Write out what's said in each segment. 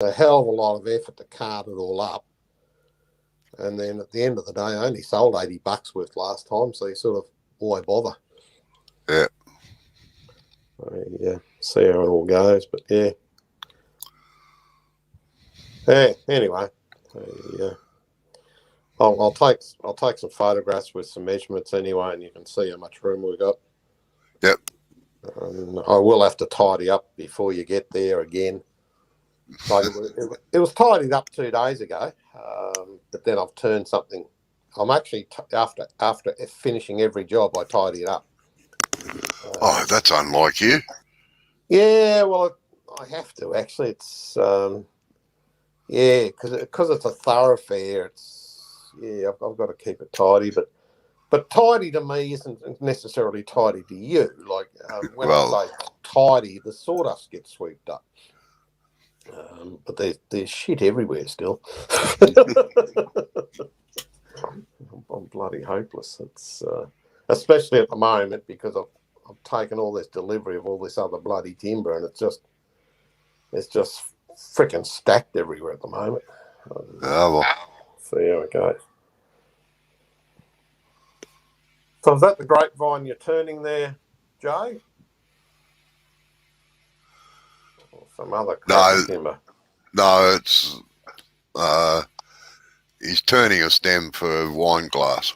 a hell of a lot of effort to cart it all up. And then at the end of the day, I only sold $80 worth last time, so you sort of, why bother? Yeah. Yeah, see how it all goes, but yeah. Yeah. Anyway, yeah. I'll take some photographs with some measurements anyway, and you can see how much room we've got. Yep. I will have to tidy up before you get there again. Like it was tidied up 2 days ago, but then I've turned something. I'm actually after finishing every job, I tidy it up. That's unlike you. Yeah, well, I have to actually. It's because it's a thoroughfare. I've got to keep it tidy, but tidy to me isn't necessarily tidy to you. Like when I say tidy, the sawdust gets swept up. But there's shit everywhere still. I'm bloody hopeless. It's especially at the moment because I've taken all this delivery of all this other bloody timber, and it's just freaking stacked everywhere at the moment. See how it goes. So is that the grapevine you're turning there, Jay? Or some other timber? No, it's he's turning a stem for wine glass.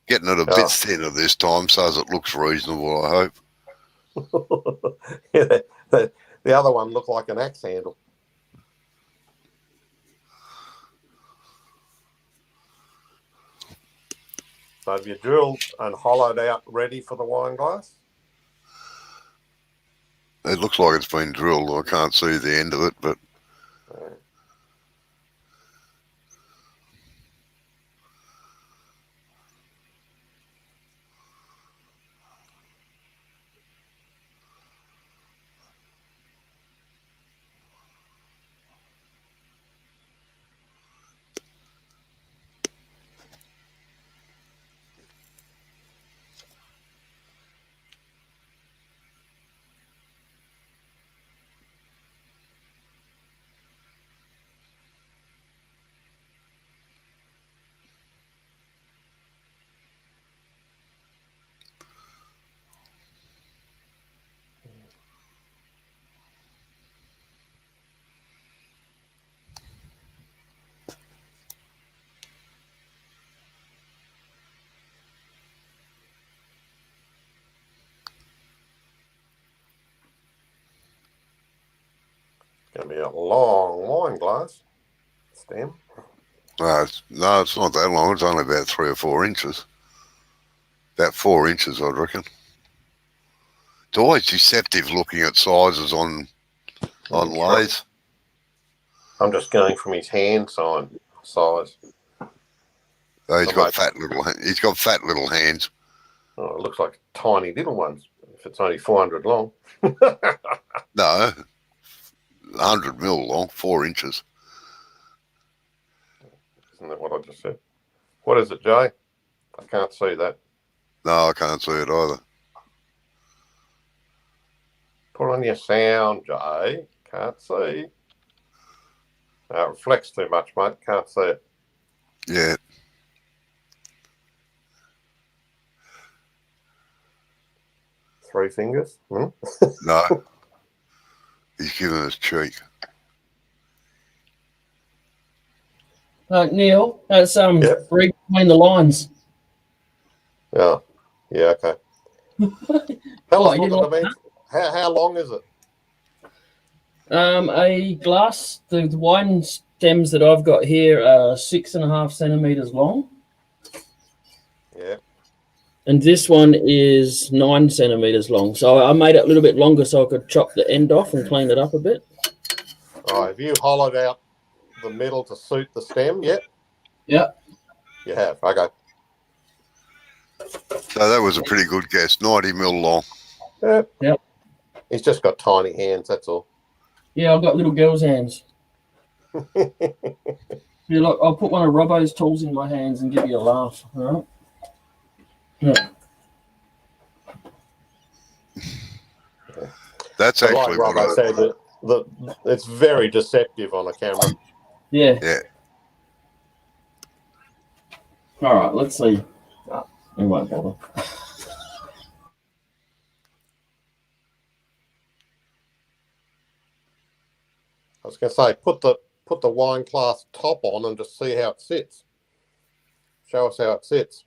Getting it a bit thinner this time so as it looks reasonable, I hope. Yeah, the other one looked like an axe handle. So have you drilled and hollowed out ready for the wine glass? It looks like it's been drilled. I can't see the end of it, but... Going to be a long wine glass stem. No, it's not that long. It's only about 3 or 4 inches. About 4 inches, I reckon. It's always deceptive looking at sizes on lathes. I'm just going from his hand size. Oh, he's got fat little hands. Oh, it looks like tiny little ones. If it's only 400 long. No, 100 mil long, 4 inches. Isn't that what I just said? What is it, Jay? I can't see that. No, I can't see it either. Put on your sound, Jay. Can't see. It reflects too much, mate. Can't see it. Yeah. Three fingers? Hmm? No. He's giving us cheek. Neil, that's read between the lines. Yeah. Yeah, okay. Tell us what the dimension. How long is it? A glass, the wine stems that I've got here are 6.5 centimeters long. Yeah. And this one is 9 centimeters long. So I made it a little bit longer so I could chop the end off and clean it up a bit. Oh, have you hollowed out the middle to suit the stem yet? Yeah. You have. Okay. So that was a pretty good guess. 90 mil long. Yep. He's just got tiny hands, that's all. Yeah, I've got little girl's hands. Yeah, look, I'll put one of Robbo's tools in my hands and give you a laugh. All right. Yeah. That's But actually like Robbo said, it's very deceptive on a camera. Yeah. Yeah. All right, let's see. Oh, we won't bother. I was going to say, put the wine class top on and just see how it sits. Show us how it sits.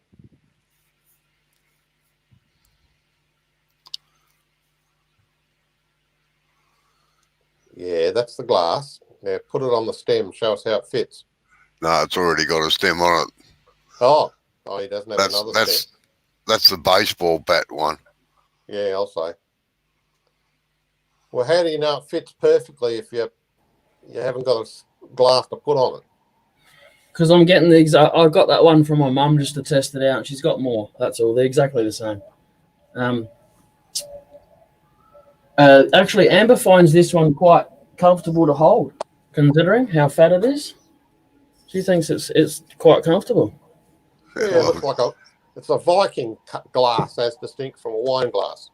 Yeah, that's the glass. Now put it on the stem. Show us how it fits. No, it's already got a stem on it. Oh, he doesn't have another stem. That's the baseball bat one. Yeah, I'll say. Well, how do you know it fits perfectly if you haven't got a glass to put on it? Because I'm getting the exact. I got that one from my mum just to test it out. She's got more. That's all. They're exactly the same. Actually, Amber finds this one quite comfortable to hold, considering how fat it is. She thinks it's quite comfortable. Yeah, it looks like it's a Viking glass as distinct from a wine glass.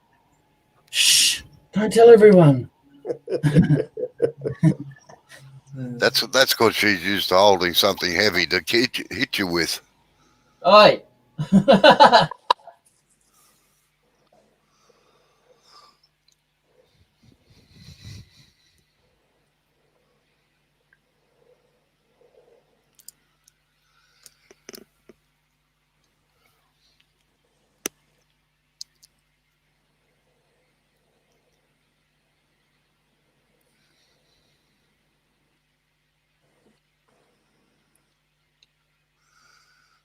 Shh! Don't tell everyone. That's because she's used to holding something heavy to hit you with. Oi!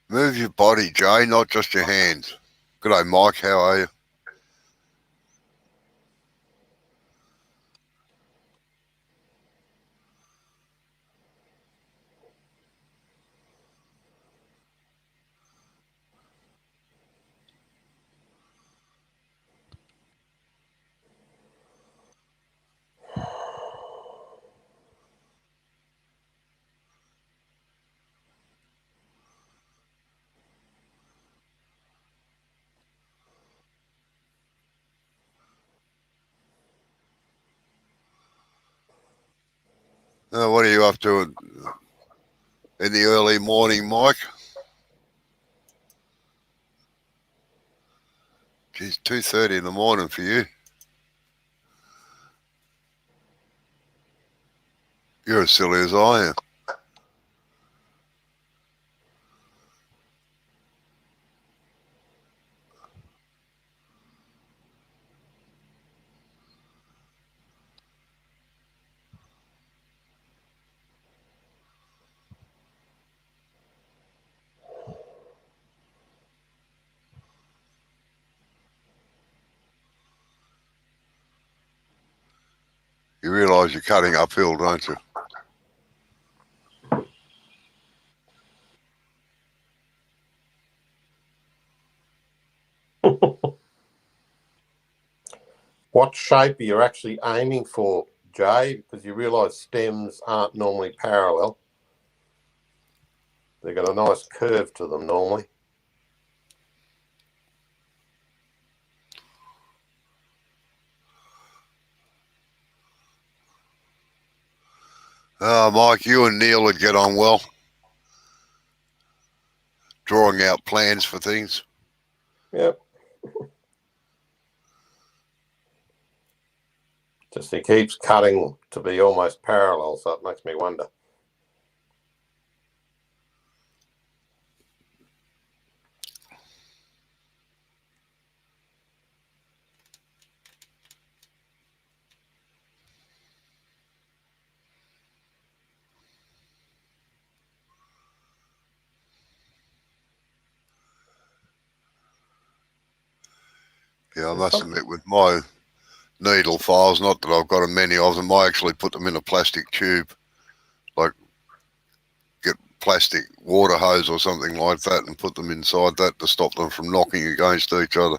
Move your body, Jay, not just your hands. G'day, Mike. How are you? What are you up to in the early morning, Mike? Geez, 2:30 in the morning for you. You're as silly as I am. You realise you're cutting uphill, don't you? What shape are you actually aiming for, Jay? Because you realise stems aren't normally parallel. They've got a nice curve to them normally. Mike, you and Neil would get on well. Drawing out plans for things. Yep. Just he keeps cutting to be almost parallel, so it makes me wonder. Yeah, I must admit, with my needle files, not that I've got many of them, I actually put them in a plastic tube, like get plastic water hose or something like that and put them inside that to stop them from knocking against each other.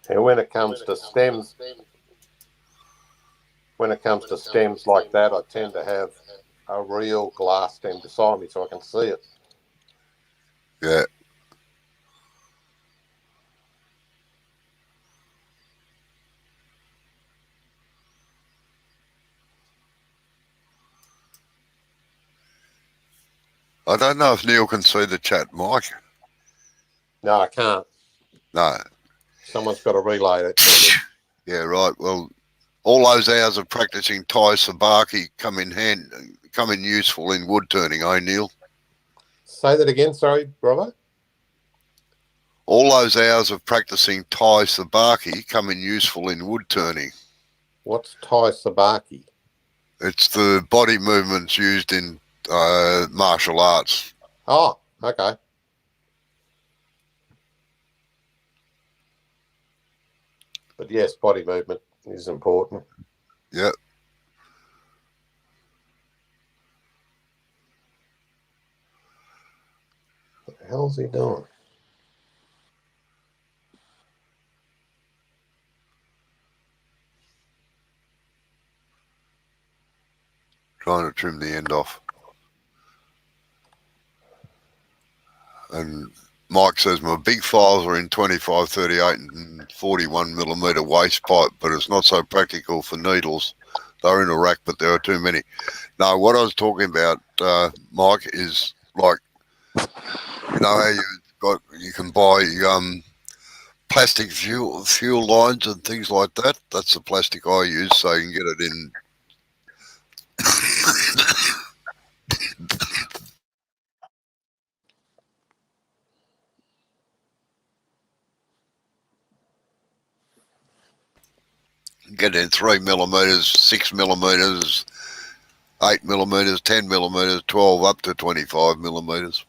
And when it comes to stems like that, I tend to have a real glass stem beside me so I can see it. Yeah. I don't know if Neil can see the chat, Mike. No, I can't. No. Someone's got to relay it. Yeah, right. Well, all those hours of practicing Tai Sabaki come in useful in wood turning, eh, Neil? Say that again, sorry, Robbo. All those hours of practicing Tai Sabaki come in useful in wood turning. What's Tai Sabaki? It's the body movements used in martial arts. Oh, okay. But yes, body movement is important. Yep. What the hell's he doing? Trying to trim the end off. And Mike says my big files are in 25, 38 and 41 millimeter waste pipe, but it's not so practical for needles. They're in a rack, but there are too many. No, what I was talking about, Mike, is like, you know how you can buy plastic fuel lines and things like that. That's the plastic I use, so you can get it in. Get it in 3 millimeters, 6 millimeters, 8 millimeters, 10 millimeters, 12 up to 25 millimeters.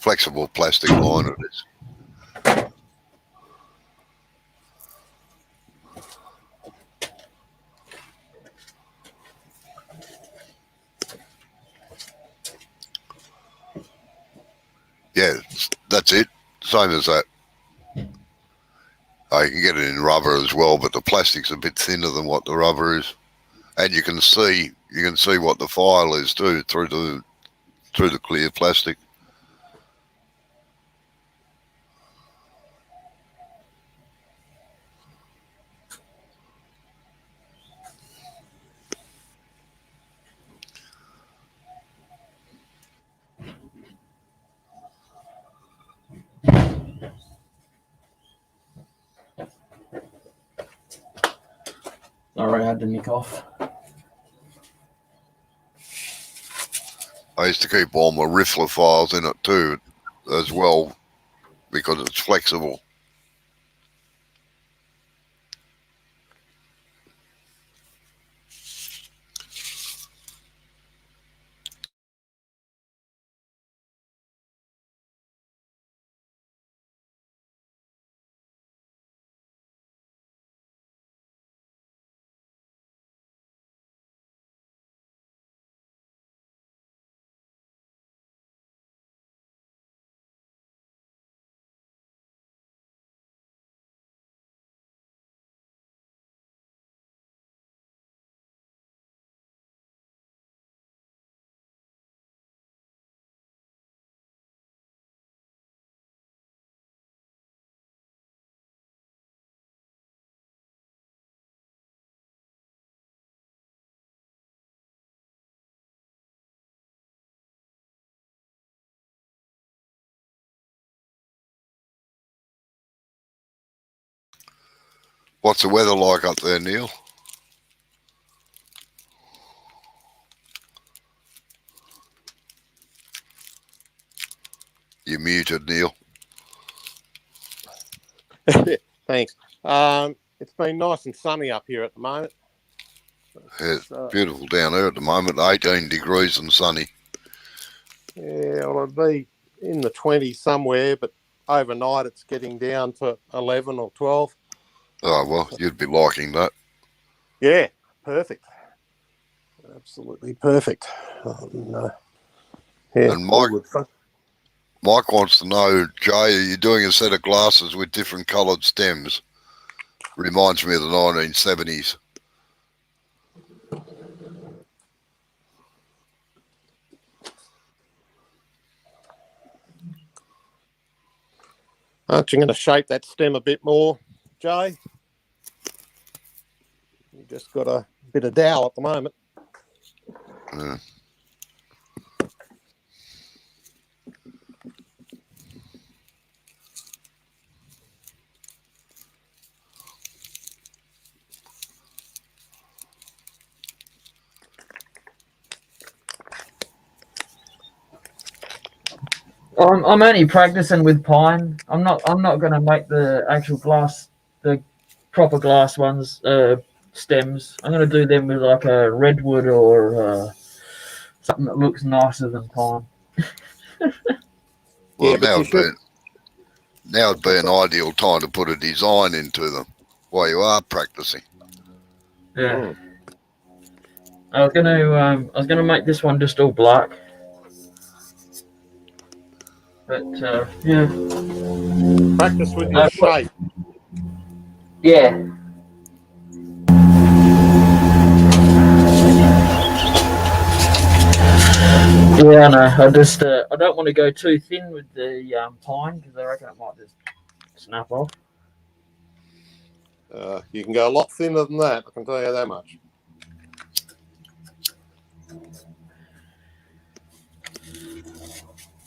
Flexible plastic line it is. Yeah, that's it. Same as that. You can get it in rubber as well, but the plastic's a bit thinner than what the rubber is, and you can see what the file is too through the clear plastic. Sorry, I had to nick off. I used to keep all my Riffler files in it too, as well, because it's flexible. What's the weather like up there, Neil? You're muted, Neil. Thanks. It's been nice and sunny up here at the moment. It's beautiful down there at the moment, 18 degrees and sunny. Yeah, well, it'd be in the 20s somewhere, but overnight it's getting down to 11 or 12. Oh, well, you'd be liking that. Yeah, perfect. Absolutely perfect. Yeah, And all good fun. Mike wants to know, Jay, are you doing a set of glasses with different coloured stems? Reminds me of the 1970s. Aren't you going to shape that stem a bit more, Jay? You just got a bit of dowel at the moment. Yeah. I'm only practicing with pine. I'm not going to make the actual glass, the proper glass ones, stems. I'm going to do them with like a redwood or something that looks nicer than pine. Well, Yeah, but you should. now would be an ideal time to put a design into them while you are practicing. Yeah. I was gonna make this one just all black, but yeah. Practice with your shape. Yeah. Yeah, I know. I don't want to go too thin with the pine because I reckon it might just snap off. You can go a lot thinner than that. I can tell you that much.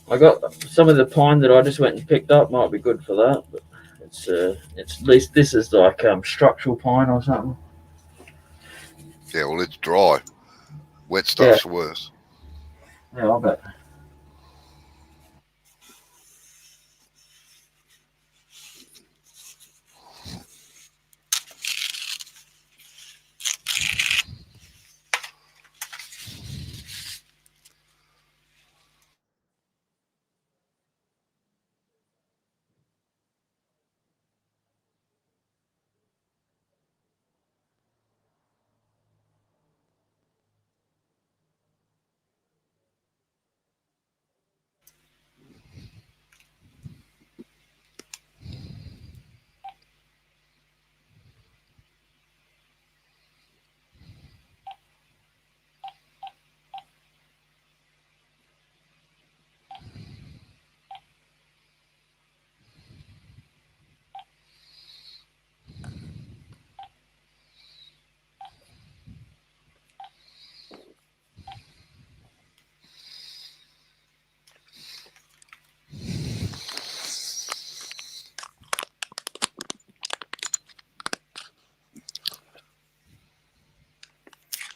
I got some of the pine that I just went and picked up. Might be good for that, but it's at least this is like structural pine or something. Yeah, well, it's dry. Wet stuff's worse. Yeah, I bet.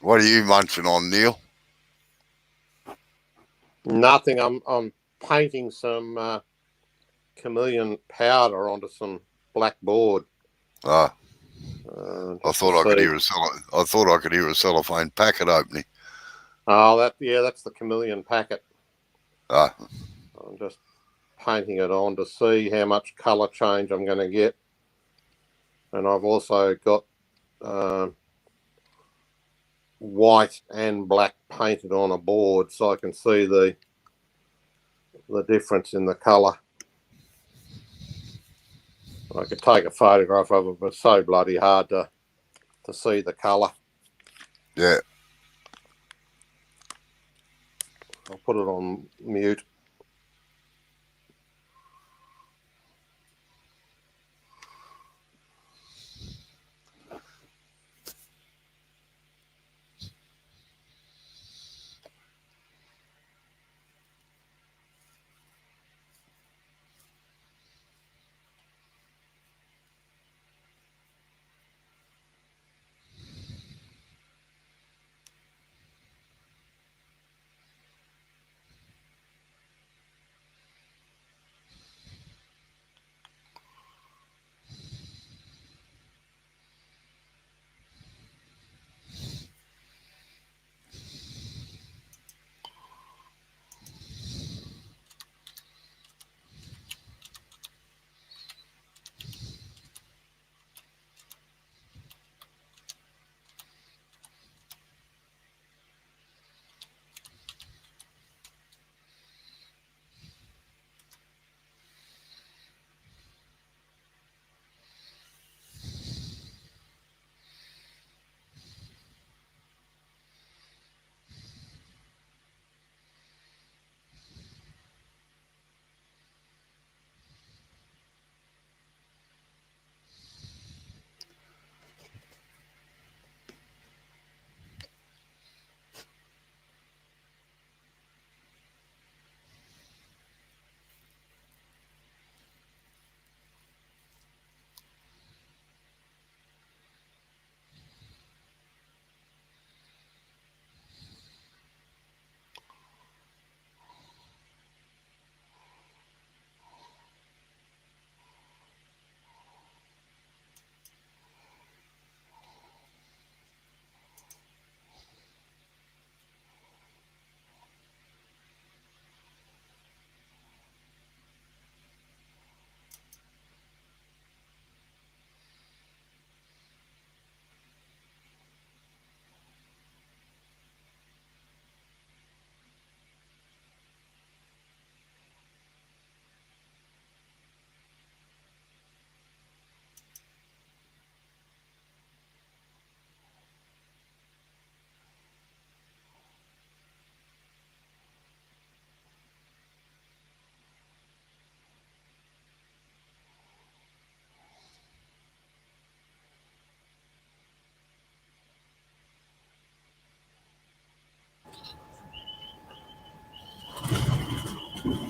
What are you munching on, Neil? Nothing. I'm painting some chameleon powder onto some black board. I thought I could hear a cellophane packet opening. Oh, that's the chameleon packet. Ah. I'm just painting it on to see how much colour change I'm going to get. And I've also got white and black painted on a board so I can see the difference in the colour. I could take a photograph of it, but it's so bloody hard to see the colour. Yeah. I'll put it on mute.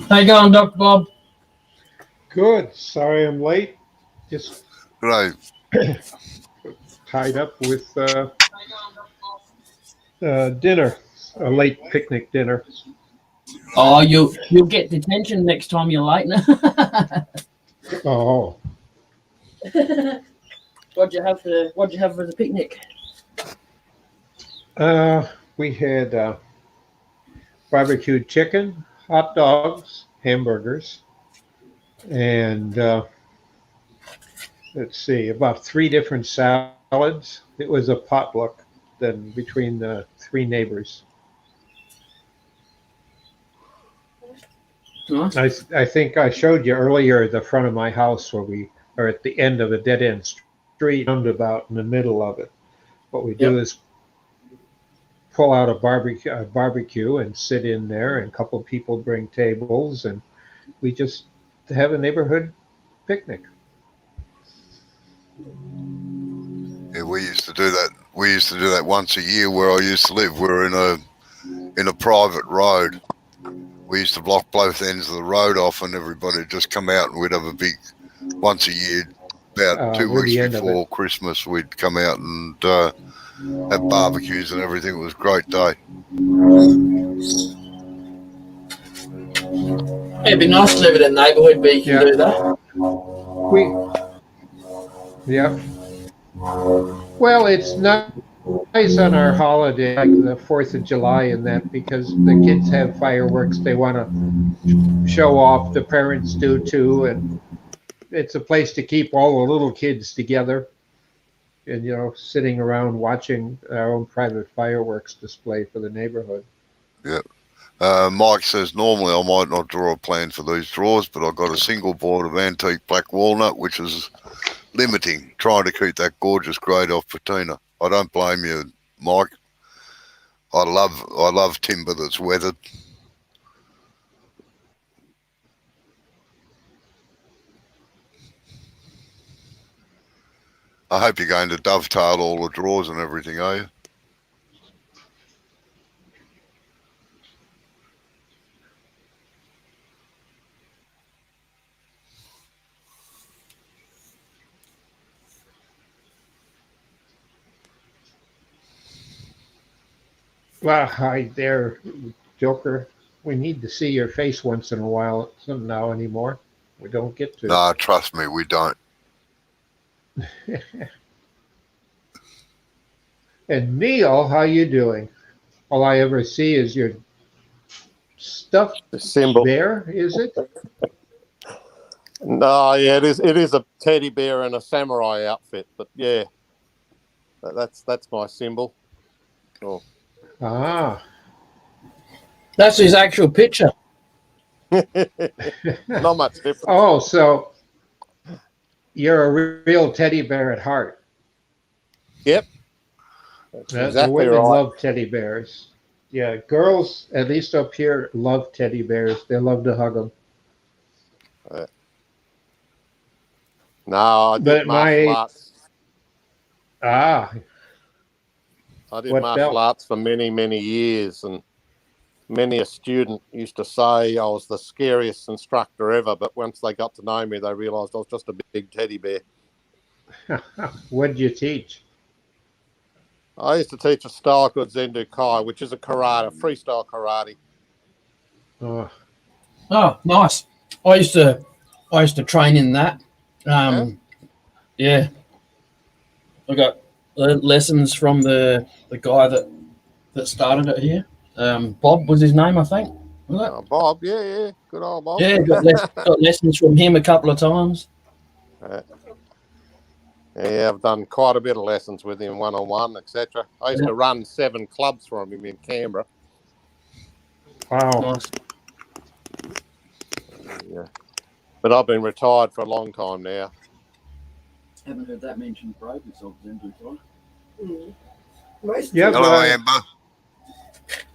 How you going, Dr. Bob? Good. Sorry I'm late. Just Right. tied up with dinner, a late picnic dinner. Oh, you'll get detention next time you're late. Oh, What'd you have for the picnic? we had barbecued chicken, hot dogs, hamburgers, and let's see, about 3 different salads. It was a potluck then between the 3 neighbors. Nice. I think I showed you earlier the front of my house where we are at the end of a dead end street, roundabout in the middle of it. What we do is pull out a barbecue and sit in there, and a couple of people bring tables, and we just have a neighborhood picnic. Yeah, we used to do that. We used to do that once a year where I used to live. We were in a private road. We used to block both ends of the road off, and everybody would just come out, and we'd have a big, once a year, about 2 weeks before Christmas, we'd come out and have barbecues and everything. It was a great day. It'd be nice to live in a neighbourhood where you can do that. Well, it's nice on our holiday, like the 4th of July and that, because the kids have fireworks they want to show off. The parents do too, and it's a place to keep all the little kids together and, sitting around watching our own private fireworks display for the neighborhood. Yeah. Mike says, normally I might not draw a plan for these draws, but I've got a single board of antique black walnut, which is limiting, trying to keep that gorgeous grade off patina. I don't blame you, Mike. I love timber that's weathered. I hope you're going to dovetail all the drawers and everything, are you? Well, hi there, Joker. We need to see your face once in a while. Now anymore. We don't get to. No, trust me, we don't. And Neil, how you doing? All I ever see is your stuffed symbol bear. Is it? No, yeah, it is. It is a teddy bear in a samurai outfit, but yeah, that's my symbol. Oh. Ah, That's his actual picture. Not much difference. Oh, so you're a real teddy bear at heart. Yep. That's The exactly women right. love teddy bears. Yeah, girls, at least up here, love teddy bears. They love to hug them. No, I did martial arts. Ah, I did what martial belt? arts for many, many years, and many a student used to say I was the scariest instructor ever, but once they got to know me, they realised I was just a big teddy bear. what did you teach? I used to teach a style called Zendu Kai, which is a karate, freestyle karate. Oh, Oh, nice. I used to train in that. Yeah. I got lessons from the guy that started it here. Bob was his name, I think. Bob, yeah, good old Bob. Yeah, got lessons from him a couple of times. Yeah, I've done quite a bit of lessons with him, one-on-one, etc. I used to run 7 clubs for him in Canberra. wow. Nice. Yeah. But I've been retired for a long time now. Haven't heard that mentioned, bro. Yeah, Hello, Amber.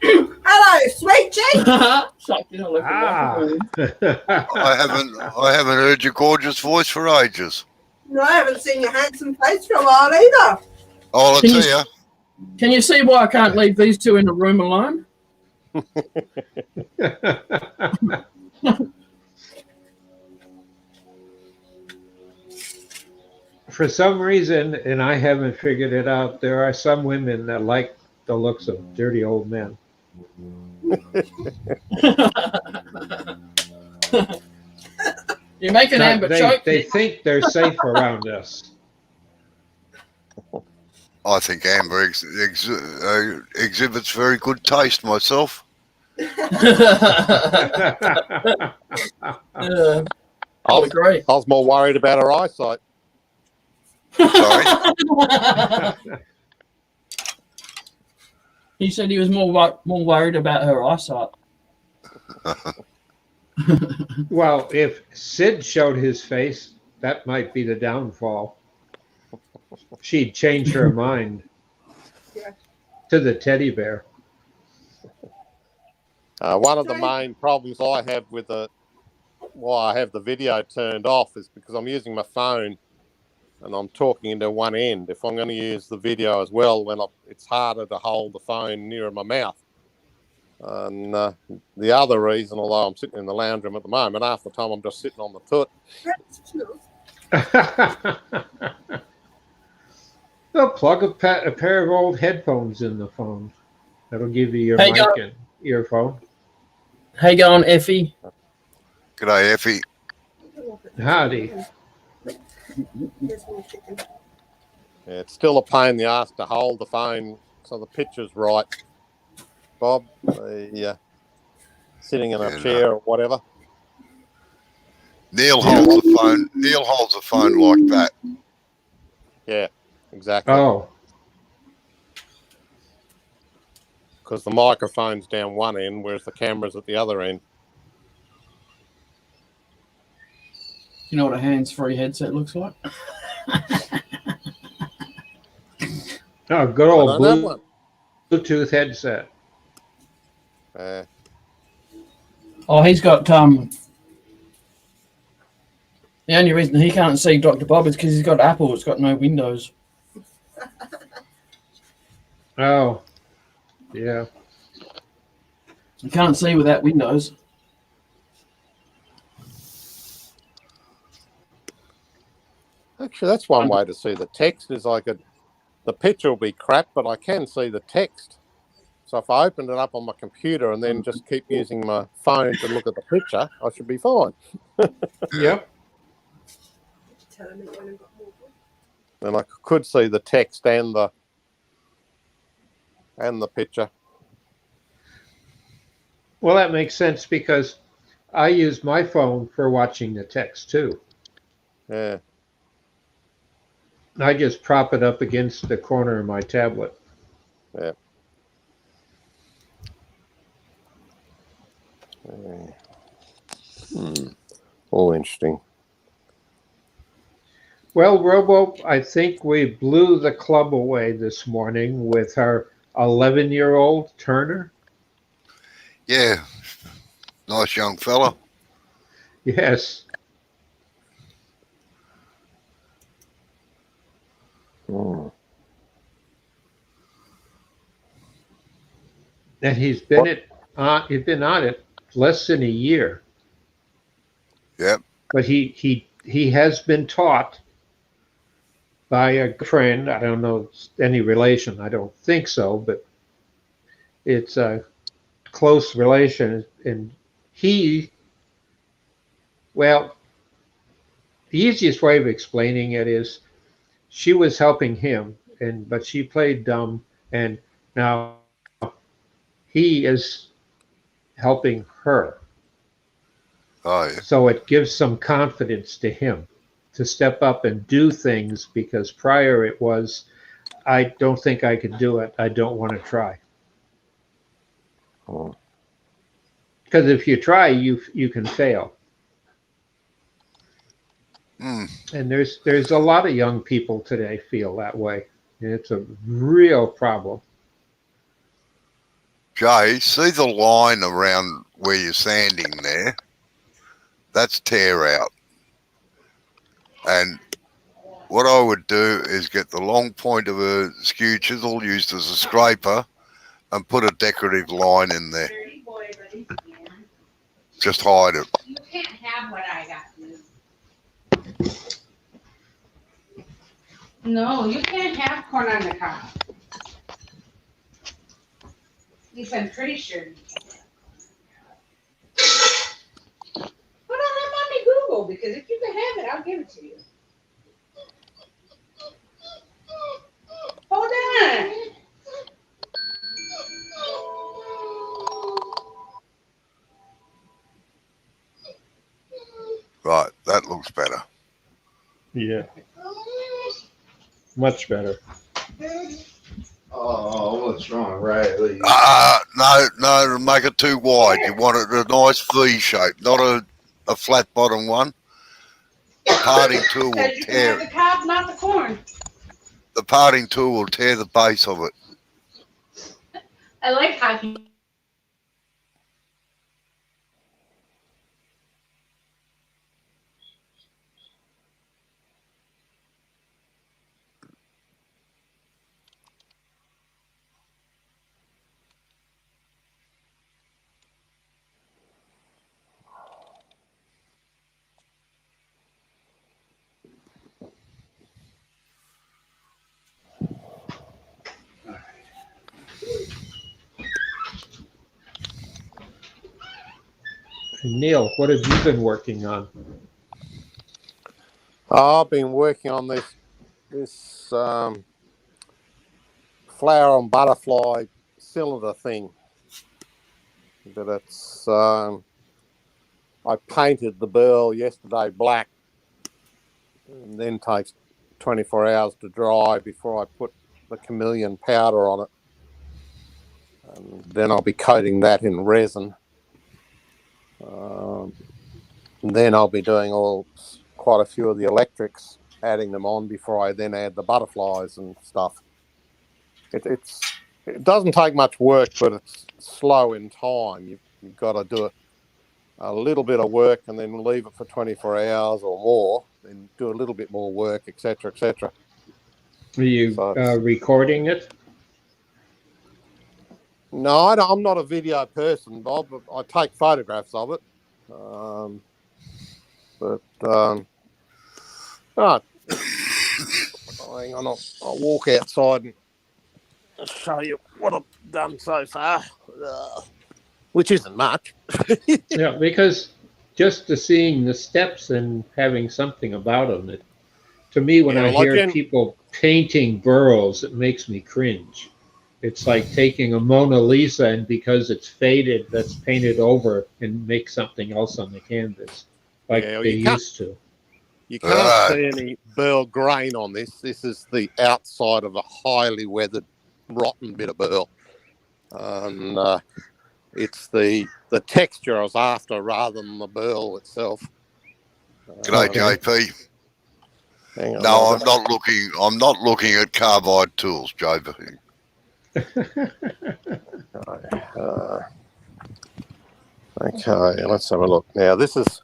Hello, sweet cheek. I haven't heard your gorgeous voice for ages. No, I haven't seen your handsome face for a while either. Oh, I'll Can tell you- you. Can you see why I can't leave these two in the room alone? For some reason, and I haven't figured it out, there are some women that like the looks of dirty old men. You're making Amber choke. They think they're safe around us. I think Amber exhibits very good taste myself. I'll agree. I was more worried about her eyesight. Sorry. He said he was more worried about her eyesight. Well, if Sid showed his face, that might be the downfall. She'd change her mind to the teddy bear. One of the main problems I have with why I have the video turned off is because I'm using my phone and I'm talking into one end. If I'm going to use the video as well, it's harder to hold the phone nearer my mouth. And the other reason, although I'm sitting in the lounge room at the moment, half the time I'm just sitting on the toot. Well, plug a pair of old headphones in the phone. That'll give you your Hey, mic and earphone. How you going, Effie? G'day, Effie. Howdy. Yeah, it's still a pain in the ass to hold the phone so the picture's right. Bob, sitting in a chair or whatever. Neil holds the phone. Neil holds the phone like that. Yeah, exactly. Oh, Because the microphone's down one end, whereas the camera's at the other end. You know what a hands-free headset looks like? oh, good I old don't have one. Bluetooth headset. Oh, he's got The only reason he can't see Dr. Bob is because he's got Apple. It's got no Windows. Oh, yeah. You can't see without Windows. Actually, that's one way to see the text. Is the picture will be crap, but I can see the text. So if I open it up on my computer and then just keep using my phone to look at the picture, I should be fine. Yep. And I could see the text and the picture. Well, that makes sense because I use my phone for watching the text too. Yeah. I just prop it up against the corner of my tablet. Yeah. All interesting. Well, Robo, I think we blew the club away this morning with our 11-year-old Turner. Yeah. Nice young fella. Yes. Mm. And he's been on it less than a year. Yep. But he has been taught by a friend. I don't know any relation. I don't think so, but it's a close relation. And the easiest way of explaining it is she was helping him, but she played dumb, and now he is helping her. Oh, yeah. So it gives some confidence to him to step up and do things, because prior it was, I don't think I can do it. I don't want to try. Oh. Because if you try, you can fail. Mm. And there's a lot of young people today feel that way. And it's a real problem. Jay, see the line around where you're sanding there? That's tear out. And what I would do is get the long point of a skew chisel used as a scraper and put a decorative line in there. just hide it. You can't have what I got you. No, you can't have corn on the cob. At least I'm pretty sure. But I'll have Mommy Google, because if you can have it, I'll give it to you. Hold on. Right, that looks better. Yeah. Much better. Oh, what's wrong, Riley? No, make it too wide. You want it a nice V shape, not a flat bottom one. The parting tool will Because you can have tear the cob, not the corn. the parting tool will tear the base of it. I like hockey. Neil, what have you been working on? I've been working on this flower and butterfly cylinder thing. But it's I painted the burl yesterday black, and then takes 24 hours to dry before I put the chameleon powder on it. And then I'll be coating that in resin. And then I'll be doing quite a few of the electrics, adding them on before I then add the butterflies and stuff. It doesn't take much work, but it's slow in time. You've got to do a little bit of work and then leave it for 24 hours or more, then do a little bit more work, etc., etc. Are you recording it? No, I'm not a video person, Bob. I take photographs of it. Hang on, I'll walk outside and show you what I've done so far, which isn't much. Yeah, because just seeing the steps and having something about them, to me, when I hear people painting burls, it makes me cringe. It's like taking a Mona Lisa and because it's faded, that's painted over and make something else on the canvas, like they used to. You can't see any burl grain on this. This is the outside of a highly weathered, rotten bit of burl. And it's the texture I was after rather than the burl itself. G'day, JP. Hang on, no, I'm not looking at carbide tools, JP. Okay, let's have a look. Now, it's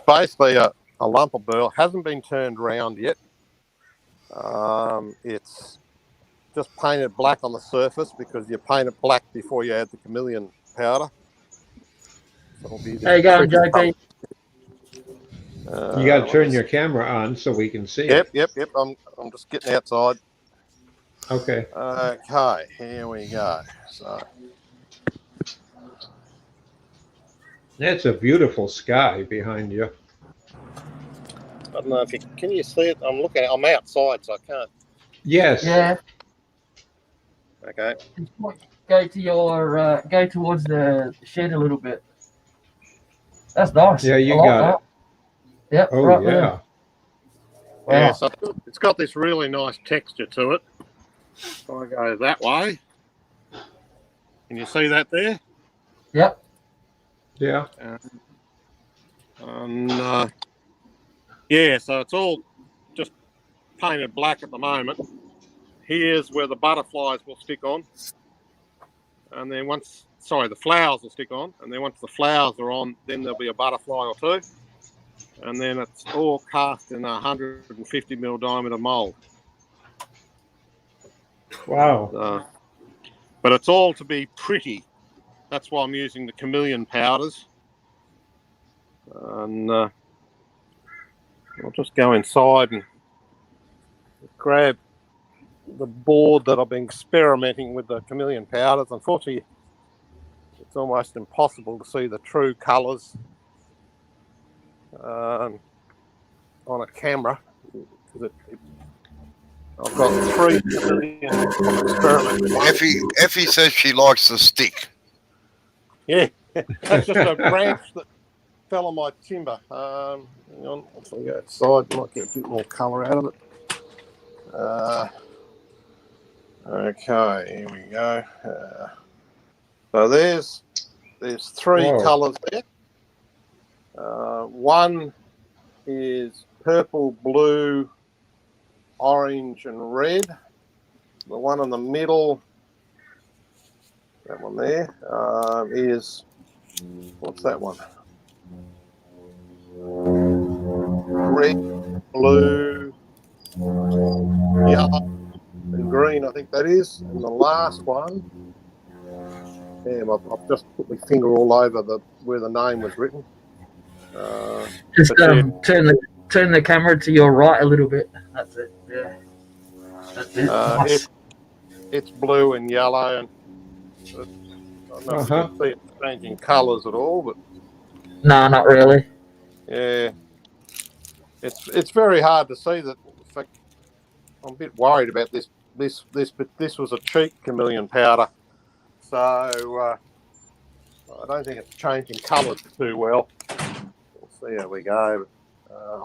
basically a lump of burl. Hasn't been turned round yet. It's just painted black on the surface because you paint it black before you add the chameleon powder. So How you going, JP? You got to turn your camera on so we can see it. Yep. I'm just getting outside. Okay. Okay, here we go. So that's a beautiful sky behind you. I don't know if can you see it? I'm outside, so I can't. Yes. Yeah. Okay. Go towards the shed a little bit. That's nice. Yeah, you got it. Yep. Oh, right yeah. there. Wow. Yeah, so it's got this really nice texture to it. So I go that way. Can you see that there? Yep. Yeah. Yeah, so it's all just painted black at the moment. Here's where the butterflies will stick on. And then the flowers will stick on. And then once the flowers are on, then there'll be a butterfly or two. And then it's all cast in a 150 mil diameter mold. Wow. But it's all to be pretty. that's why I'm using the chameleon powders. And I'll just go inside and grab the board that I've been experimenting with the chameleon powders. Unfortunately, it's almost impossible to see the true colours on a camera. I've got 3 chameleon experiments. Effie says she likes the stick. Yeah, that's just a branch that fell on my timber. Hang on, if I go outside, might get a bit more colour out of it. Okay, here we go. So there's 3 colours there. One is purple, blue, orange, and red. The one in the middle, that one there, is, what's that one? Red, blue, yellow, and green, I think that is. And the last one, damn, I've just put my finger all over where the name was written. Just turn the camera to your right a little bit. That's it. Yeah. That's it. Nice. It's blue and yellow, and I don't know if you can see it changing colours at all, but no, not really. Yeah, it's very hard to see that. In fact, I'm a bit worried about this, but this was a cheap chameleon powder, so I don't think it's changing colours too well. We'll see how we go.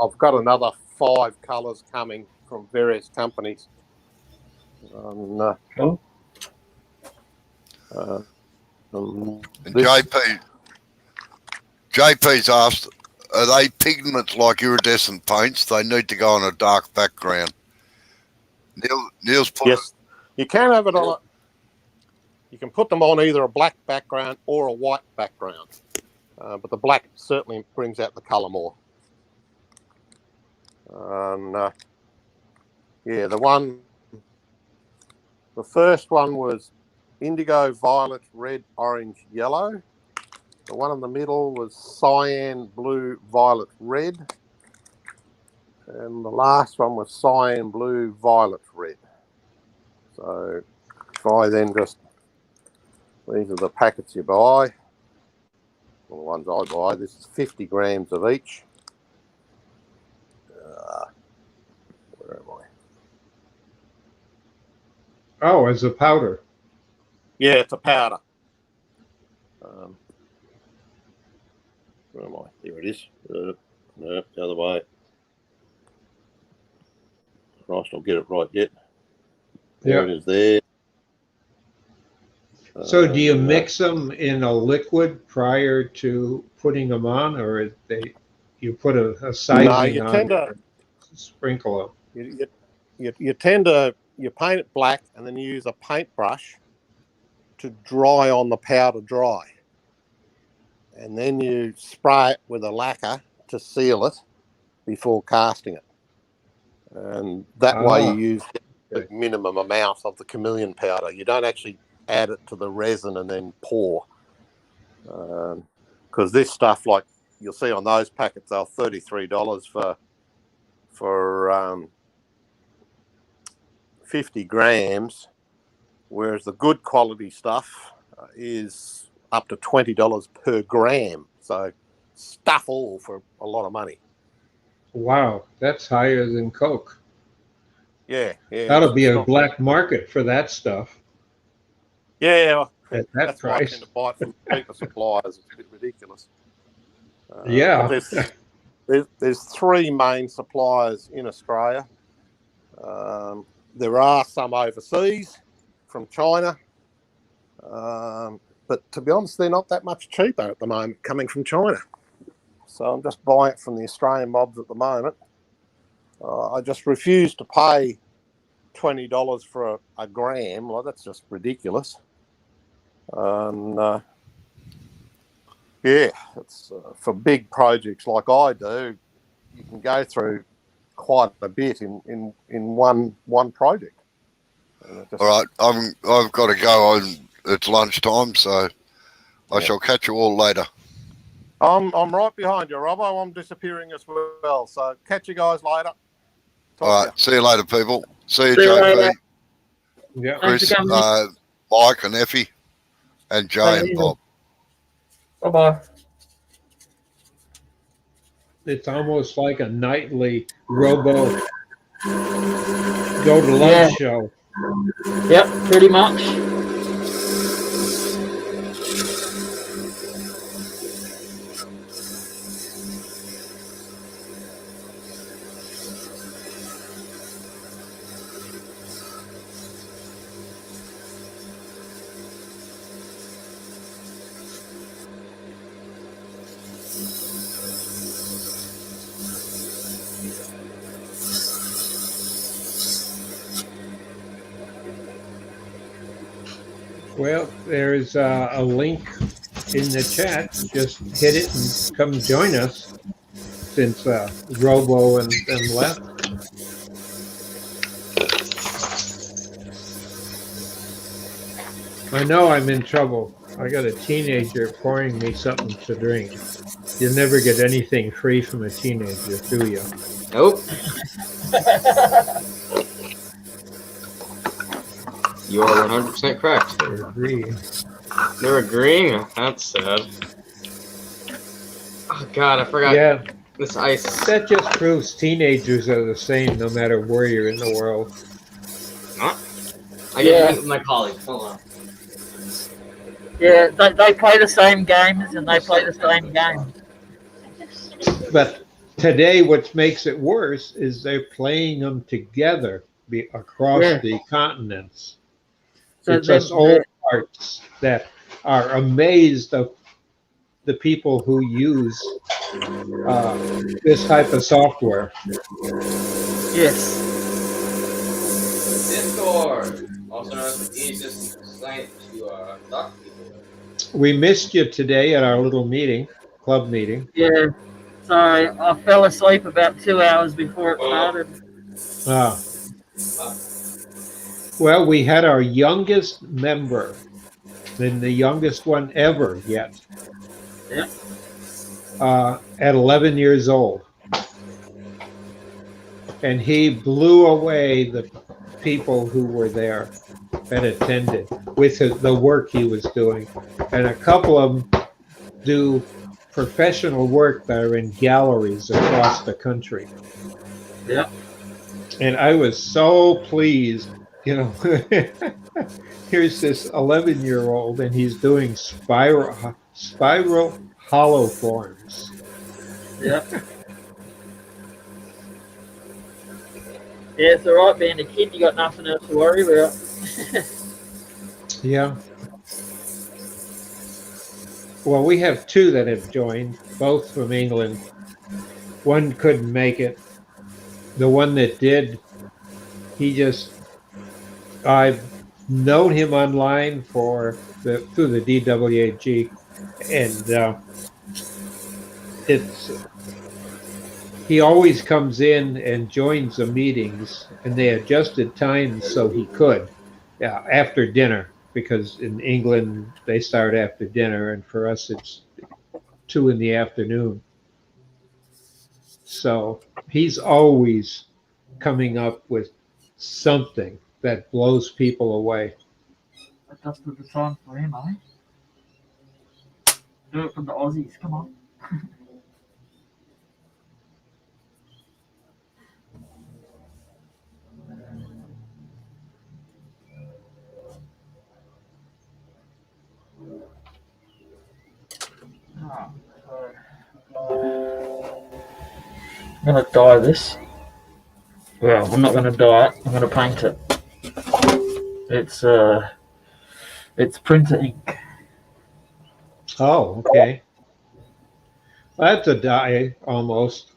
I've got another 5 colours coming from various companies. And JP's asked, are they pigments like iridescent paints? They need to go on a dark background. Neil's put yes, you can have it on. You can put them on either a black background or a white background, but the black certainly brings out the colour more. Yeah, the first one was indigo, violet, red, orange, yellow. The one in the middle was cyan, blue, violet, red. And the last one was cyan, blue, violet, red. So if I then just, these are the packets you buy. Well, the ones I buy, this is 50 grams of each. Where am I? Oh, as a powder. Yeah, it's a powder. Where am I? There it is. No, the other way. Christ, I'll get it right yet. There it is there. So do you mix them in a liquid prior to putting them on, or you put a sizing on and sprinkle them? You tend to paint it black and then you use a paintbrush to dry on the powder dry. And then you spray it with a lacquer to seal it before casting it. And that way you use the minimum amount of the chameleon powder. You don't actually add it to the resin and then pour. Because this stuff, like you'll see on those packets, they're $33 for 50 grams, whereas the good quality stuff is up to $20 per gram. So stuff all for a lot of money. Wow, that's higher than Coke. Yeah. That'll be a black market for that stuff. Yeah, at that that's price. why I tend to buy it from cheaper suppliers. It's a bit ridiculous. There's 3 main suppliers in Australia. There are some overseas from China. But to be honest, they're not that much cheaper at the moment coming from China. So I'm just buying it from the Australian mobs at the moment. I just refuse to pay $20 for a gram. Well, that's just ridiculous. It's for big projects like I do, you can go through quite a bit in one project. All right, I've got to go. It's lunchtime, so I shall catch you all later. I'm right behind you, Robbo. I'm disappearing as well. So catch you guys later. Talk All to right. See you later, people. See you, See you JP, later. Yeah. Thanks Chris, for coming. Mike, and Effie, and Jay and Bob. Bye bye. It's almost like a nightly Robo go to lunch Yeah. show. Yep, pretty much. Well, there's a link in the chat. Just hit it and come join us since Robo and them left. I know I'm in trouble. I got a teenager pouring me something to drink. You never get anything free from a teenager, do you? Nope. You are 100% correct. I agree. They're agreeing? That's sad. Oh god, I forgot Yeah, this ice. that just proves teenagers are the same no matter where you're in the world. I get to meet with my colleagues. Hold on. Yeah, they play the same games and they play the same game. But today, what makes it worse is they're playing them together across Yeah. the continents. So It's us old hearts that are amazed of the people who use this type of software. Yes. Discord. Also known as the easiest site to talk to people with. We missed you today at our little meeting, club meeting. Yeah. Sorry, I fell asleep about 2 hours before it started. Ah. Well, we had our youngest member, and the youngest one ever yet, Yeah. at 11 years old. And he blew away the people who were there and attended with the work he was doing. And a couple of them do professional work that are in galleries across the country. Yeah. And I was so pleased, you know. Here's this 11-year-old and he's doing spiral hollow forms. Yeah. Yeah, it's alright being a kid, you got nothing else to worry about. Yeah. Well, we have two that have joined, both from England. One couldn't make it. The one that did, I've known him online through the DWAG, and he always comes in and joins the meetings, and they adjusted times so he could, after dinner, because in England they start after dinner, and for us it's 2 p.m. So he's always coming up with something that blows people away. Adjusted the time for him, eh? Do it for the Aussies, come on. I'm gonna dye this. Well, I'm not gonna dye it. I'm gonna paint it. It's printer ink. Oh, okay. That's a dye almost.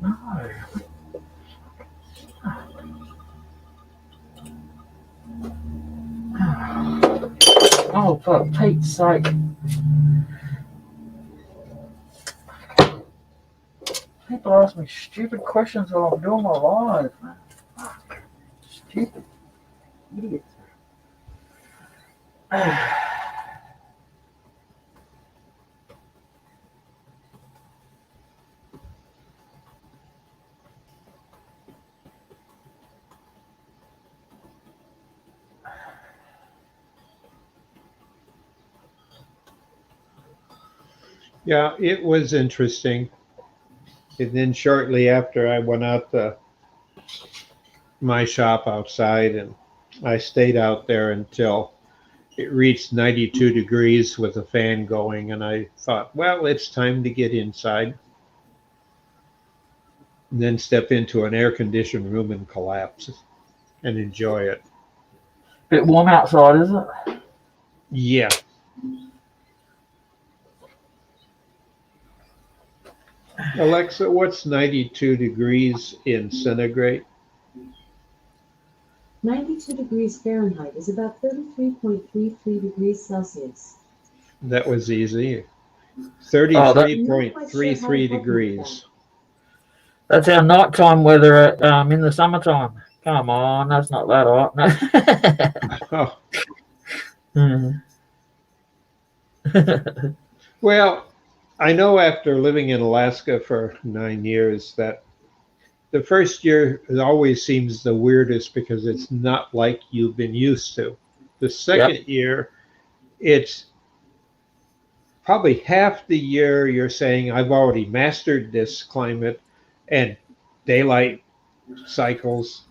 No. Oh, for Pete's sake. People ask me stupid questions while I'm doing my live, man. Fuck. Stupid idiots. Yeah, it was interesting. And then shortly after, I went out to my shop outside, and I stayed out there until it reached 92 degrees with a fan going. And I thought, well, it's time to get inside. And then step into an air-conditioned room and collapse and enjoy it. Bit warm outside, is it? Yeah. Alexa, what's 92 degrees in centigrade? 92 degrees Fahrenheit is about 33.33 degrees Celsius. That was easy. 33.33 degrees. That's our nighttime weather in the summertime. Come on, that's not that hot. No. Oh. Well, I know after living in Alaska for 9 years that the first year always seems the weirdest because it's not like you've been used to. The second year, it's probably half the year you're saying, I've already mastered this climate and daylight cycles.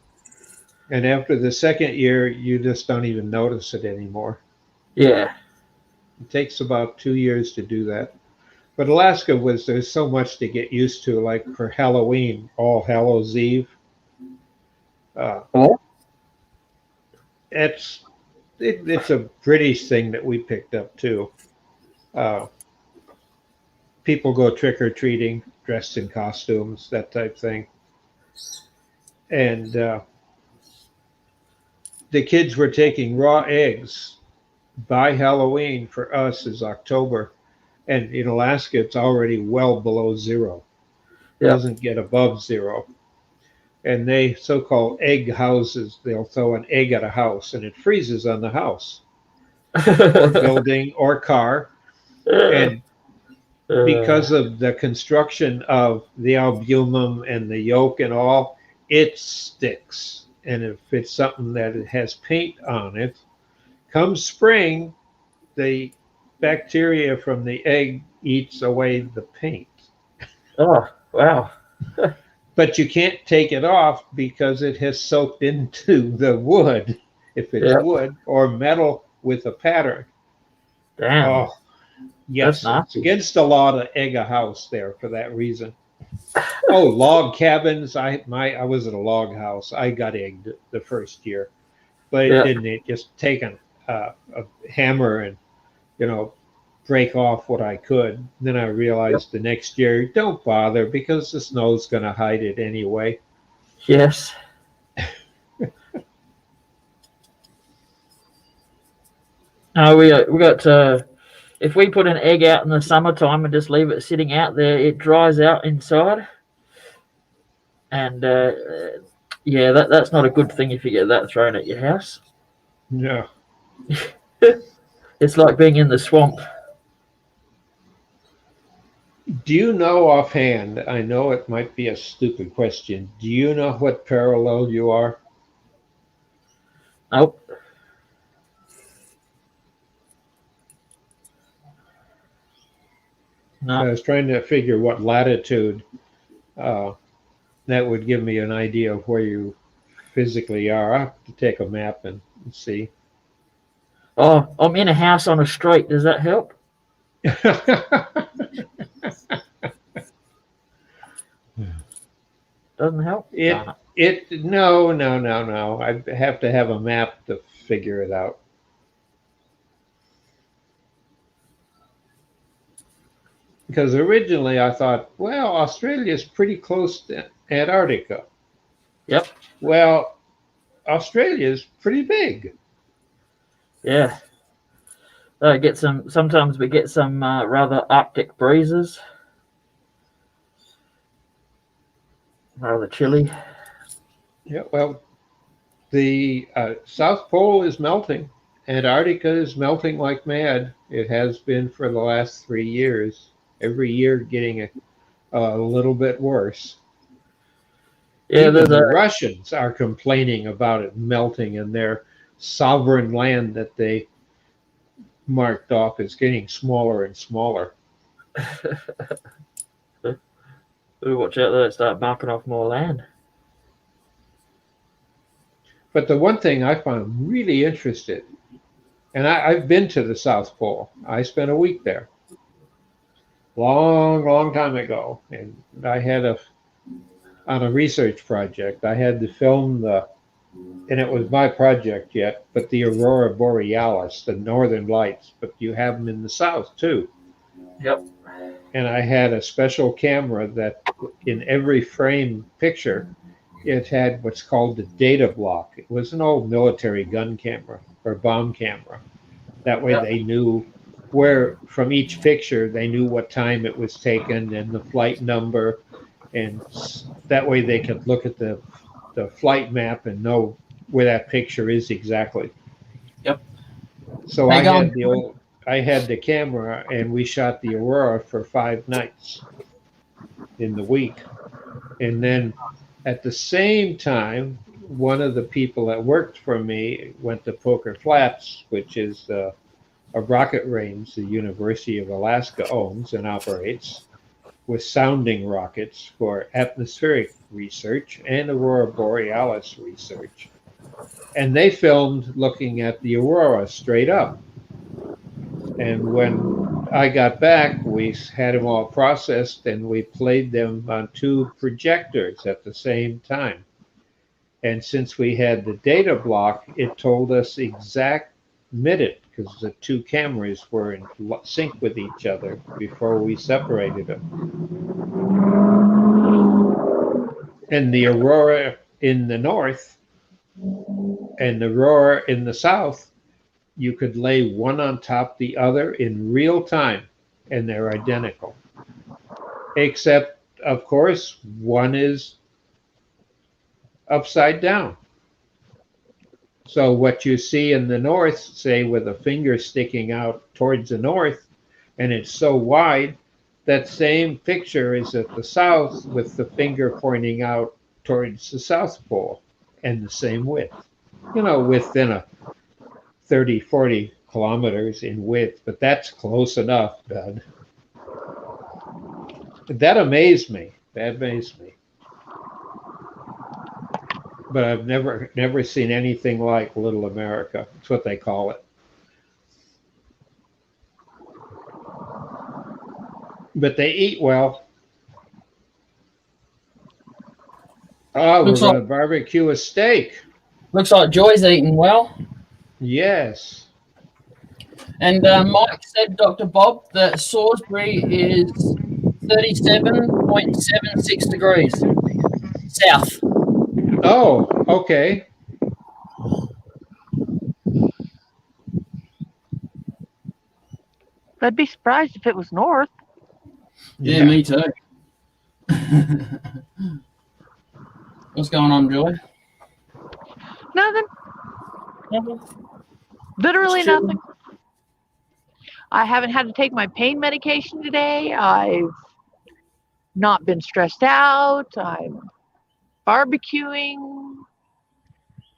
And after the second year, you just don't even notice it anymore. Yeah. It takes about 2 years to do that. But Alaska there's so much to get used to, like for Halloween, All Hallows Eve. It's a British thing that we picked up too. People go trick-or-treating, dressed in costumes, that type thing. And the kids were taking raw eggs by Halloween. For us is October. And in Alaska, it's already well below zero. It doesn't get above zero. And they so-called egg houses, they'll throw an egg at a house and it freezes on the house or building or car. And because of the construction of the albumen and the yolk and all, it sticks. And if it's something that it has paint on it, come spring, the bacteria from the egg eats away the paint. Oh, wow. But you can't take it off because it has soaked into the wood, if it's wood or metal with a pattern. Damn. Oh, yes. It's against the law to egg a house there for that reason. Oh, log cabins. I was at a log house. I got egged the first year, but it didn't. It just taken a hammer and break off what I could. Then I realized the next year, don't bother because the snow's going to hide it anyway. Yes. No, we got. If we put an egg out in the summertime and just leave it sitting out there, it dries out inside. And that's not a good thing if you get that thrown at your house. No. It's like being in the swamp. Do you know offhand, I know it might be a stupid question, do you know what parallel you are? Nope. No. I was trying to figure what latitude that would give me an idea of where you physically are. I have to take a map and see. Oh, I'm in a house on a street. Does that help? Doesn't help? No. I have to have a map to figure it out. Because originally I thought, well, Australia's pretty close to Antarctica. Yep. Well, Australia's pretty big. Yeah. Sometimes we get some rather Arctic breezes. Rather chilly. Yeah, well, the South Pole is melting. Antarctica is melting like mad. It has been for the last 3 years. Every year getting a little bit worse. Yeah, Even the Russians are complaining about it melting, and their sovereign land that they marked off is getting smaller and smaller. Watch out there, start marking off more land. But the one thing I found really interesting, and I've been to the South Pole. I spent a week there. Long time ago. And I had on a research project, I had to film and it was my project yet, but the Aurora Borealis, the Northern Lights, but you have them in the South too. Yep. And I had a special camera that in every frame picture, it had what's called the data block. It was an old military gun camera or bomb camera. That way they knew where, from each picture, they knew what time it was taken and the flight number. And that way they could look at the flight map and know where that picture is exactly. Yep. So I had the camera, and we shot the Aurora for 5 nights in the week. And then at the same time, one of the people that worked for me went to Poker Flats, which is a rocket range the University of Alaska owns and operates, with sounding rockets for atmospheric research and Aurora Borealis research. And they filmed looking at the Aurora straight up. And when I got back, we had them all processed and we played them on 2 projectors at the same time. And since we had the data block, it told us exact minute because the 2 cameras were in sync with each other before we separated them. And the Aurora in the north and the Aurora in the south, you could lay one on top of the other in real time, and they're identical. Except, of course, one is upside down. So what you see in the north, say with a finger sticking out towards the north, and it's so wide, that same picture is at the south with the finger pointing out towards the South Pole, and the same width. Within a 30, 40 kilometers in width, but that's close enough, Bud. That amazed me. But I've never seen anything like Little America. That's what they call it. But they eat well. Oh, we're going to barbecue a steak. Looks like Joy's eating well. Yes. And Mike said, Dr. Bob, that Salisbury is 37.76 degrees south. Oh, okay. I'd be surprised if it was north. Yeah, me too. What's going on, Joy? Nothing. Literally nothing. I haven't had to take my pain medication today. I've not been stressed out. I'm barbecuing.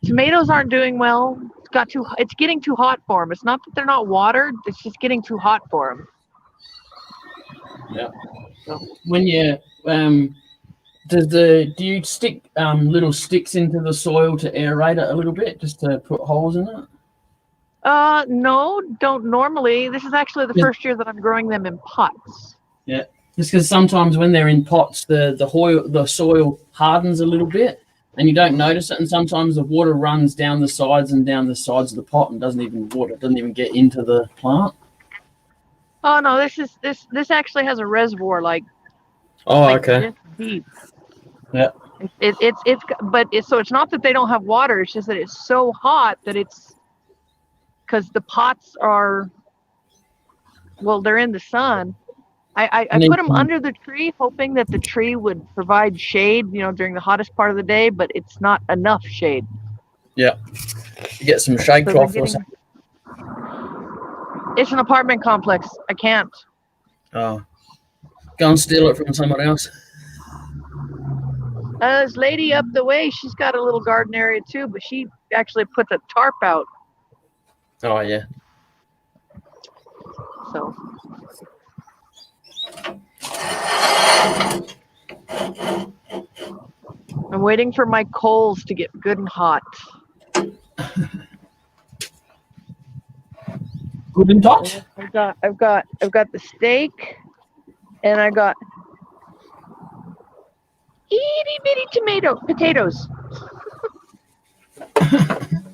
Tomatoes aren't doing well. It's getting too hot for them. It's not that they're not watered. It's just getting too hot for them. Yeah. So when you do you stick little sticks into the soil to aerate it a little bit, just to put holes in it? No, don't normally. This is actually the first year that I'm growing them in pots. Yeah, just because sometimes when they're in pots, the soil hardens a little bit, and you don't notice it. And sometimes the water runs down the sides of the pot and doesn't even get into the plant. Oh no, this actually has a reservoir like. Oh, okay. This deep. Yeah. So it's not that they don't have water. It's just that it's so hot that it's because the pots are well, they're in the sun. I put them under the tree, hoping that the tree would provide shade, during the hottest part of the day, but it's not enough shade. Yeah. You get some shade So cloth or something. It's an apartment complex. I can't. Oh. Go and steal it from someone else. This lady up the way, she's got a little garden area too, but she actually puts a tarp out. Oh, yeah. So. I'm waiting for my coals to get good and hot. Good and hot. I've got the steak, and I got itty bitty potatoes.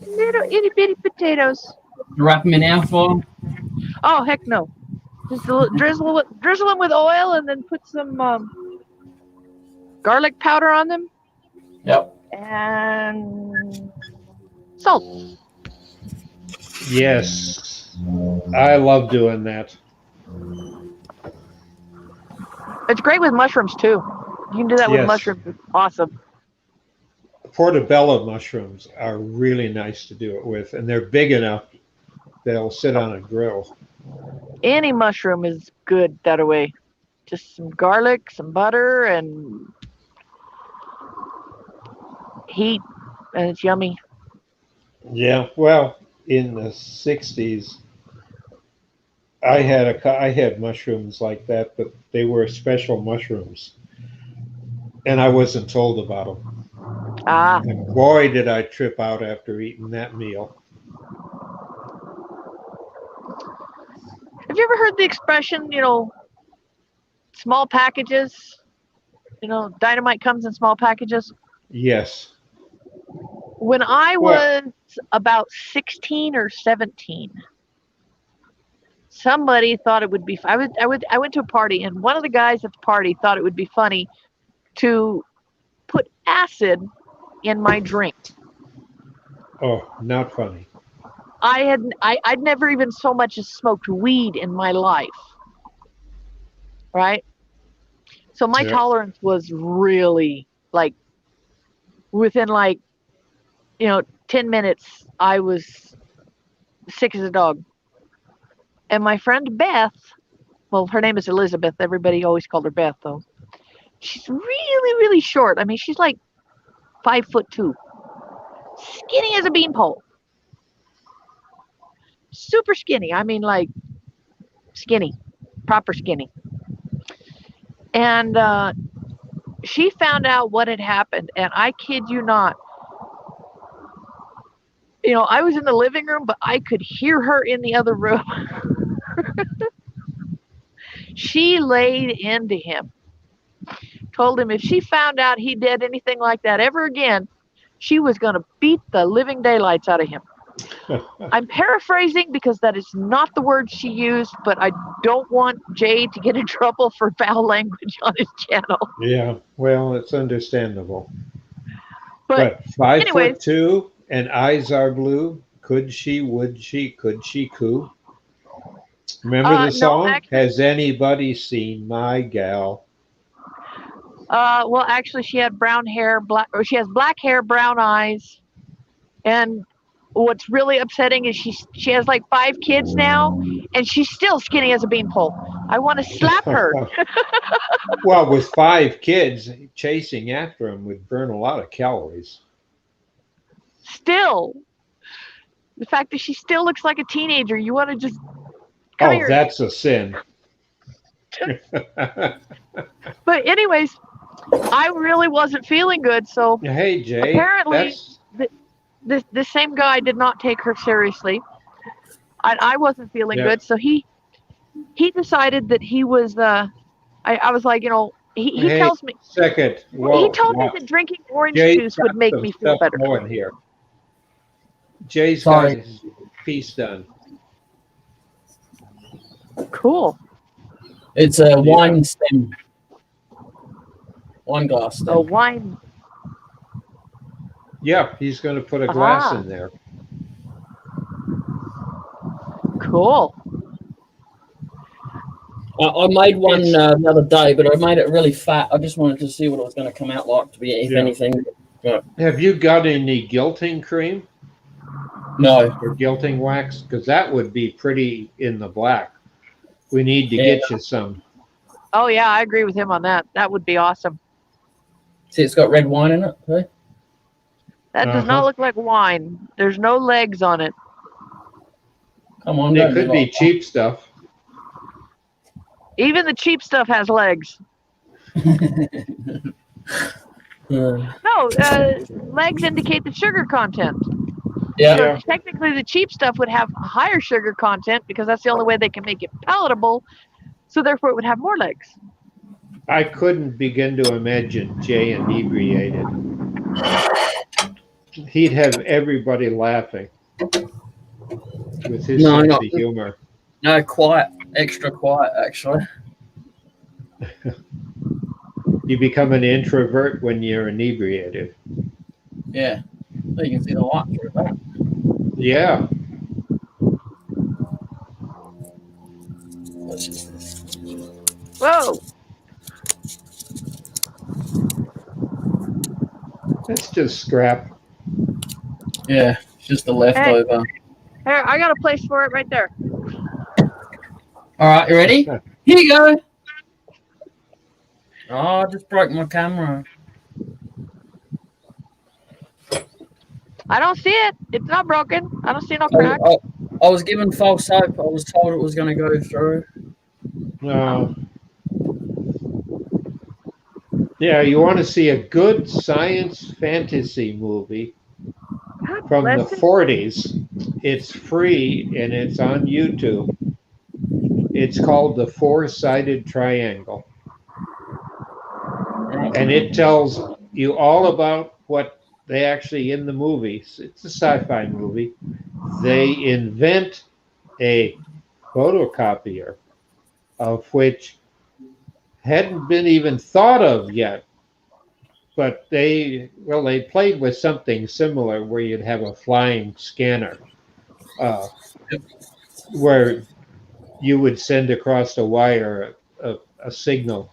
Little itty bitty potatoes. Wrap them in alfoil. Oh heck no! Just drizzle them with oil, and then put some garlic powder on them. Yep. And salt. Yes, I love doing that. It's great with mushrooms too. You can do that with Yes. mushrooms. It's awesome. Portobello mushrooms are really nice to do it with, and they're big enough they'll sit on a grill. Any mushroom is good that way. Just some garlic, some butter, and heat, and it's yummy. Yeah, well, in the 60s, I had mushrooms like that, but they were special mushrooms, and I wasn't told about them. Ah, And boy, did I trip out after eating that meal. have you ever heard the expression, small packages? Dynamite comes in small packages. Yes. When I was about 16 or 17, somebody thought it would be. I went to a party, and one of the guys at the party thought it would be funny to put acid in my drink. Oh, not funny. I'd never even so much as smoked weed in my life. Right? So my tolerance was really within 10 minutes, I was sick as a dog. And my friend Beth, well, her name is Elizabeth. Everybody always called her Beth, though. She's really, really short. I mean, she's like 5'2", skinny as a beanpole, super skinny. I mean, like skinny, proper skinny. And she found out what had happened, and I kid you not. I was in the living room, but I could hear her in the other room. She laid into him. Told him if she found out he did anything like that ever again, she was going to beat the living daylights out of him. I'm paraphrasing because that is not the word she used, but I don't want Jay to get in trouble for foul language on his channel. Yeah, well, it's understandable. But 5'2" and eyes are blue. Could she, would she, could she coo? Remember the song? No, actually, Has anybody seen my gal? Well, actually, she had brown hair, she has black hair, brown eyes, and what's really upsetting is she has like 5 kids now, and she's still skinny as a beanpole. I want to slap her. Well, with 5 kids, chasing after them would burn a lot of calories. Still, the fact that she still looks like a teenager, you want to just come here. That's a sin. But anyways, I really wasn't feeling good, so hey, Jay, apparently the same guy did not take her seriously. I wasn't feeling good, so he decided that he was I was like, he tells me he told me that drinking orange juice would make me feel better. Going here. Jay's got his piece done. Cool. It's a wine stem. Wine glass stem. A wine. Yeah, he's going to put a glass in there. Cool. I made one the other day, but I made it really fat. I just wanted to see what it was going to come out like, to be, if anything. But, Have you got any gilting cream no. or gilting wax? Because that would be pretty in the black. We need to get you some. Oh yeah, I agree with him on that. That would be awesome. See, it's got red wine in it. See? That does not look like wine. There's no legs on it. Come on, It could be cheap stuff. Even the cheap stuff has legs. No, legs indicate the sugar content. Yeah. So technically, the cheap stuff would have higher sugar content because that's the only way they can make it palatable. So therefore, it would have more legs. I couldn't begin to imagine Jay inebriated. He'd have everybody laughing with his sense of humor. No, quiet. Extra quiet, actually. You become an introvert when you're inebriated. Yeah. So you can see the light through that. Yeah. Whoa! That's just scrap. Yeah, just the leftover. Here, I got a place for it right there. All right, you ready? Here you go. Oh, I just broke my camera. I don't see it. It's not broken. I don't see no crack. I was given false hope. I was told it was going to go through. No. Yeah, you want to see a good science fantasy movie from the 40s. It's free and it's on YouTube. It's called The Four-Sided Triangle. And it tells you all about what they actually, in the movies, it's a sci-fi movie, they invent a photocopier of which hadn't been even thought of yet. But they played with something similar where you'd have a flying scanner where you would send across the wire a signal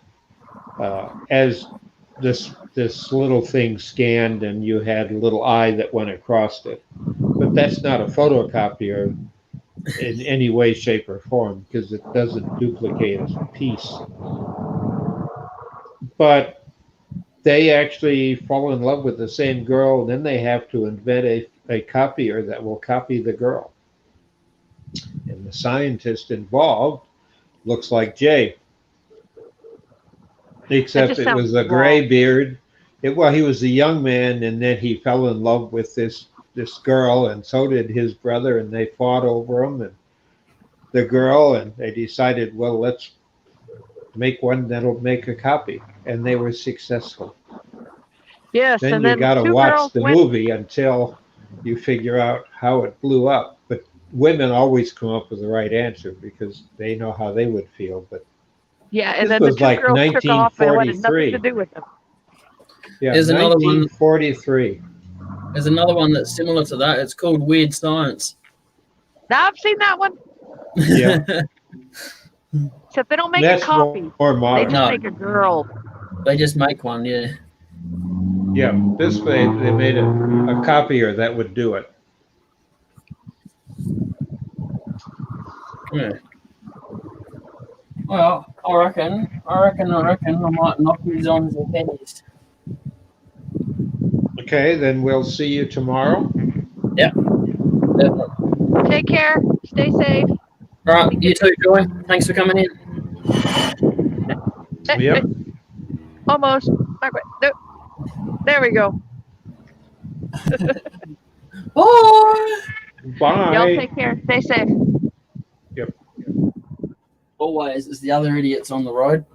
as this little thing scanned, and you had a little eye that went across it. But that's not a photocopier in any way, shape, or form because it doesn't duplicate a piece. But they actually fall in love with the same girl, and then they have to invent a copier that will copy the girl. And the scientist involved looks like Jay. Except it was a gray beard. He was a young man, and then he fell in love with this girl, and so did his brother, and they fought over him and the girl, and they decided, well, let's make one that'll make a copy, and they were successful. Yes, then and you then got to two watch girls the went- movie until you figure out how it blew up. But women always come up with the right answer because they know how they would feel. But Yeah, and this then the was two like girls took off and wanted nothing 1943. to do with them. yeah, There's another one. 1943. There's another one that's similar to that. It's called Weird Science. Now I've seen that one. Yeah, Except they don't make that's a copy. more They modern. just make a girl. They just make one, yeah. Yeah, this way they made a copier that would do it. Yeah. Well, I reckon I might knock these on the pennies. Okay, then we'll see you tomorrow. Yeah. Definitely. Take care. Stay safe. All right, you too, Joy. Thanks for coming in. Yep. Almost. Margaret. There we go. Bye. Bye. Y'all take care. Stay safe. Yep. Always, it's the other idiots on the road.